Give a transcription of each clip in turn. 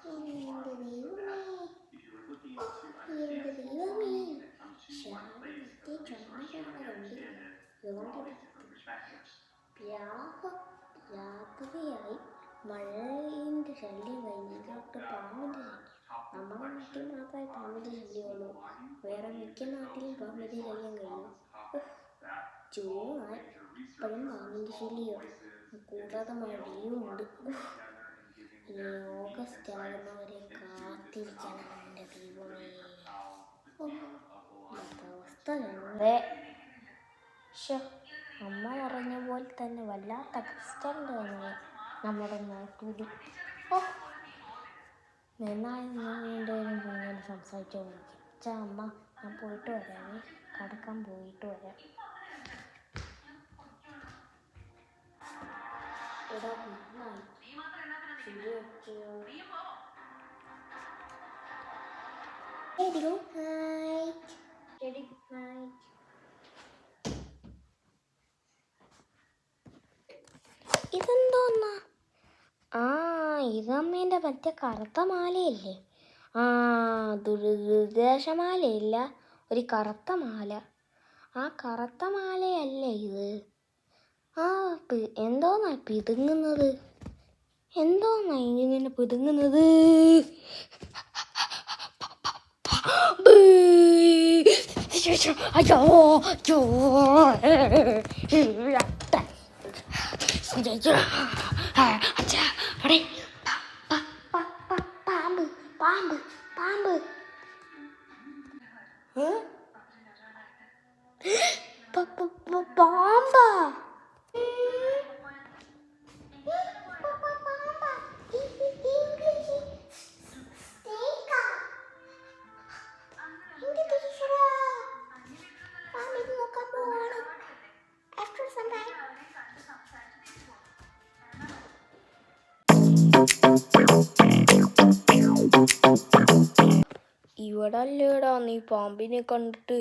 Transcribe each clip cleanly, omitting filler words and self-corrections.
എൻ്റെ ദൈവമേ, എൻ്റെ ദൈവമേ, മറ്റേ ചുമന്നുകൊണ്ടില്ലേ രാത്രിയായി. മഴയുടെ ശല്യം കഴിഞ്ഞിട്ട് പാമ്പിൻ്റെ ശല്യം. നമ്മുടെ നാട്ടിൽ മാത്രമേ പാമ്പിൻ്റെ ശല്യമുള്ളൂ, വേറെ മിക്ക നാട്ടിലും പാമ്പിൻ്റെ ശല്യം കഴിഞ്ഞു. ജൂണായി ഇപ്പോഴും പാമ്പിൻ്റെ ശല്യം, കൂടാതെ മഴയും ഉണ്ട്. ഇനി ഓഗസ്റ്റ് ആകുന്നവരെ കാത്തിരിക്കണം എൻ്റെ ദൈവമേ. അവസ്ഥ ഞങ്ങളെ അമ്മ പറഞ്ഞ പോലെ തന്നെ വല്ലാത്ത കഷ്ടം തന്നെ നമ്മുടെ നാട്ടിൽ. എന്നാലും കുഞ്ഞാൽ സംസാരിച്ചോണ്ടിരിക്കും. അമ്മ ഞാൻ പോയിട്ട് വരാമേ, കടക്കാൻ പോയിട്ട് വരാം. എടാ ഇതെന്തോന്നാ? ഇതമ്മേൻ്റെ മറ്റേ കറുത്ത മാലയല്ലേ? ദുർദേശമാലയില്ല, ഒരു കറുത്ത മാല. ആ കറുത്ത മാലയല്ലേ ഇത്? എന്തോന്നാ പിതുങ്ങുന്നത്? എന്തോന്നാ ഇങ്ങനെ പിതുങ്ങുന്നത്? അയ്യോ പാമ്പ് പാമ്പ് പാമ്പ് പാമ്പാ? ഇവിടെ അല്ലേടാ നീ പാമ്പിനെ കണ്ടിട്ട്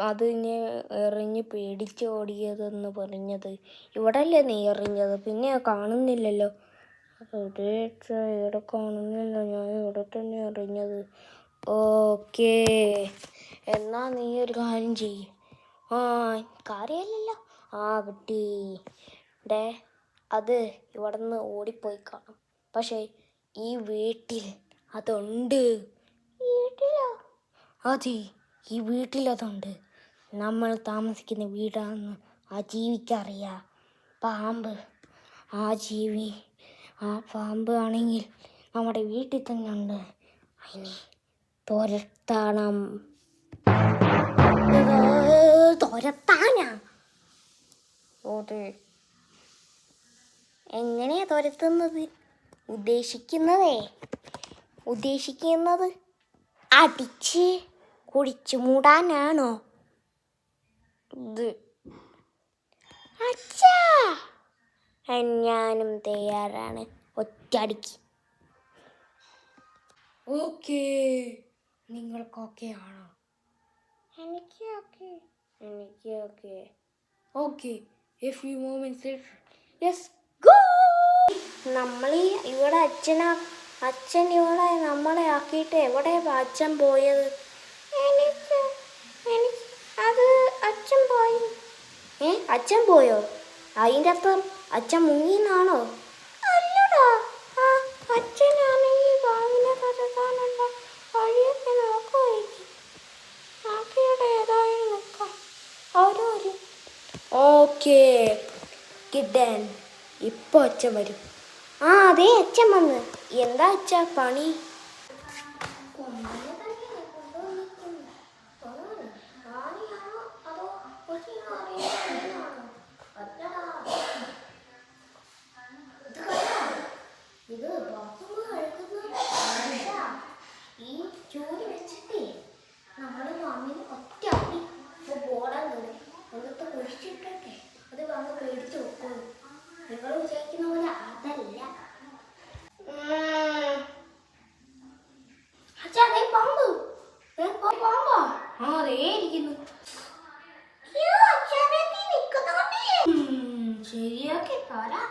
അതിനെ എറിഞ്ഞ് പേടിച്ചോടിയതെന്ന് പറഞ്ഞത്? ഇവിടെ അല്ലേ നീ എറിഞ്ഞത്? പിന്നെ കാണുന്നില്ലല്ലോ. ഇവിടെ കാണുന്നില്ല, ഞാൻ ഇവിടെ തന്നെ എറിഞ്ഞത്. ഓക്കേ, എന്നാ നീ ഒരു കാര്യം ചെയ്യ്. കാര്യമല്ലല്ലോ. കുട്ടി അത് ഇവിടെ നിന്ന് ഓടിപ്പോയി കാണും, പക്ഷേ ഈ വീട്ടിൽ അതുണ്ട്. വീട്ടിലോ? അതെ, ഈ വീട്ടിലതുണ്ട്. നമ്മൾ താമസിക്കുന്ന വീടാണെന്ന് ആ ജീവിക്കറിയാം. പാമ്പ്, ആ ജീവി, ആ പാമ്പ് ആണെങ്കിൽ നമ്മുടെ വീട്ടിൽ തന്നെ ഉണ്ട്. അതിനെ തുരത്തണം. തുരത്താനാ? ഓതെ. എങ്ങനെയാ തുരത്തുന്നത്? ഉദ്ദേശിക്കുന്നത് അടിച്ച് കുടിച്ചു മൂടാനാണോ? അച്ഛാ, ഞാനും തയ്യാറാണ്. ഒറ്റയടിക്ക്. ഓക്കേ, നിങ്ങൾക്ക് ഓക്കെ ആണോ? എനിക്ക് okay. Okay, a few moments later. Yes, go. നമ്മൾ ഇവിടെ അച്ഛൻ ഇവിടെ നമ്മളെ ആക്കിയിട്ട് എവിടെ അച്ഛൻ പോയത്? അത് അച്ഛൻ പോയി. അച്ഛൻ പോയോ? അതിൻ്റെ അർത്ഥം അച്ഛൻ മുങ്ങിന്നാണോ? അല്ലടാ, അച്ഛനാണെങ്കിൽ പാമ്പിനെ തുരത്താനുള്ള വഴിയൊക്കെ നോക്കുമായിരിക്കും. നോക്കിയുടെ ഏതായാലും നോക്കാം. ഓക്കേ കിഡൻ, ഇപ്പോൾ അച്ഛൻ വരും. അതെ, അച്ഛൻ വന്ന്. എന്താ അച്ഛാ പണി? ഇത് ഈ ജോലി വെച്ചിട്ടേ നമ്മൾ വാങ്ങിന് ഒറ്റ അടി ബോടാൻ തരും. എന്നിട്ട് കുഴിച്ചിട്ടൊക്കെ അത് വന്ന് പേടിച്ച് വെക്കുള്ളൂ. നിങ്ങൾ വിചാരിക്കുന്ന പോലെ അതല്ല. അച്ഛാ, പാമ്പ് പാമ്പാ? അതേ ഇരിക്കുന്നു. ശരിയാക്കി തരാം.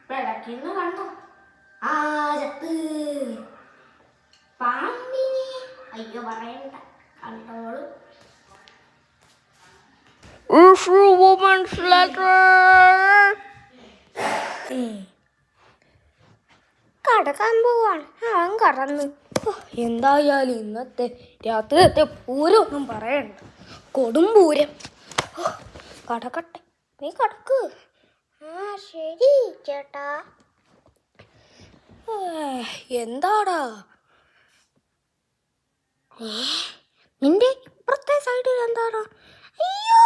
പിടയ്ക്കുന്നു കണ്ടോ? ആ ചത്ത് പാമ്പിനെ അയ്യോ പറയണ്ട കണ്ടോളൂ. കടക്കാൻ പോവാണ്. അവൻ കടന്നു. എന്തായാലും ഇന്നത്തെ രാത്രിയത്തെ പൂരം ഒന്നും പറയണ്ട, കൊടുംപൂരം. കടക്കട്ടെ, നീ കടക്ക്. ആ ശരി ചേട്ടാ. എന്താടാ നിന്റെ ഇപ്പുറത്തെ സൈഡിൽ എന്താടാ? അയ്യോ,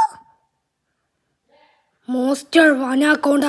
മോസ്റ്റർ വനാക്കോണ്ട.